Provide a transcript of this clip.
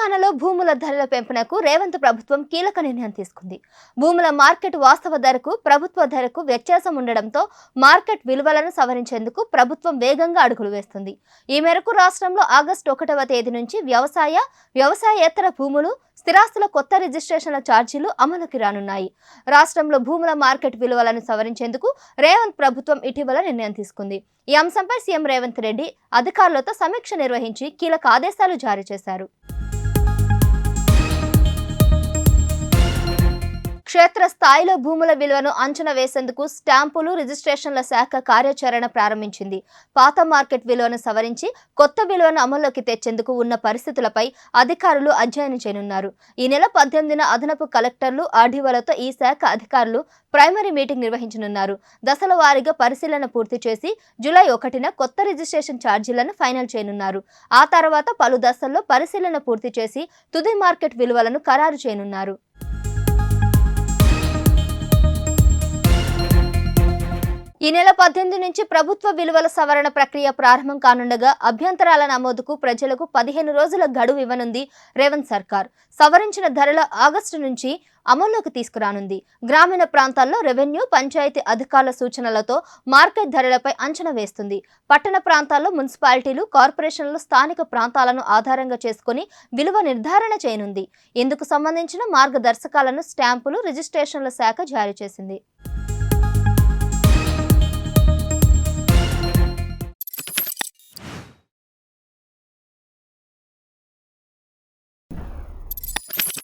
తెలంగాణలో భూముల ధరల పెంపునకు రేవంత్ ప్రభుత్వం కీలక నిర్ణయం తీసుకుంది. భూముల మార్కెట్ వాస్తవ ధరకు ప్రభుత్వ ధరకు వ్యత్యాసం ఉండడంతో మార్కెట్ విలువలను సవరించేందుకు ప్రభుత్వం వేగంగా అడుగులు వేస్తుంది. ఈ మేరకు రాష్ట్రంలో ఆగస్టు 1వ తేదీ నుంచి వ్యవసాయేతర భూములు, స్థిరాస్తుల కొత్త రిజిస్ట్రేషన్ల ఛార్జీలు అమలుకి రానున్నాయి. రాష్ట్రంలో భూముల మార్కెట్ విలువలను సవరించేందుకు రేవంత్ ప్రభుత్వం ఇటీవల నిర్ణయం తీసుకుంది. ఈ అంశంపై సీఎం రేవంత్ రెడ్డి అధికారులతో సమీక్ష నిర్వహించి కీలక ఆదేశాలు జారీ చేశారు. క్షేత్ర స్థాయిలో భూముల విలువను అంచనా వేసేందుకు స్టాంపులు, రిజిస్ట్రేషన్ల శాఖ కార్యాచరణ ప్రారంభించింది. పాత మార్కెట్ విలువను సవరించి కొత్త విలువను అమల్లోకి తెచ్చేందుకు ఉన్న పరిస్థితులపై అధికారులు అధ్యయనం చేయనున్నారు. ఈ నెల 18న అదనపు కలెక్టర్లు, ఆర్డీఓలతో ఈ శాఖ అధికారులు ప్రైమరీ మీటింగ్ నిర్వహించనున్నారు. దశల వారీగా పరిశీలన పూర్తి చేసి జూలై 1న కొత్త రిజిస్ట్రేషన్ ఛార్జీలను ఫైనల్ చేయనున్నారు. ఆ తర్వాత పలు దశల్లో పరిశీలన పూర్తి చేసి తుది మార్కెట్ విలువలను ఖరారు చేయనున్నారు. ఈ నెల 18 నుంచి ప్రభుత్వ విలువల సవరణ ప్రక్రియ ప్రారంభం కానుండగా అభ్యంతరాల నమోదుకు ప్రజలకు 15 రోజుల గడువు ఇవ్వనుంది రేవంత్ సర్కార్. సవరించిన ధరల ఆగస్టు నుంచి అమల్లోకి తీసుకురానుంది. గ్రామీణ ప్రాంతాల్లో రెవెన్యూ, పంచాయతీ అధికారుల సూచనలతో మార్కెట్ ధరలపై అంచనా వేస్తుంది. పట్టణ ప్రాంతాల్లో మున్సిపాలిటీలు, కార్పొరేషన్లు స్థానిక ప్రాంతాలను ఆధారంగా చేసుకుని విలువ నిర్ధారణ చేయనుంది. ఇందుకు సంబంధించిన మార్గదర్శకాలను స్టాంపులు, రిజిస్ట్రేషన్ల శాఖ జారీ చేసింది.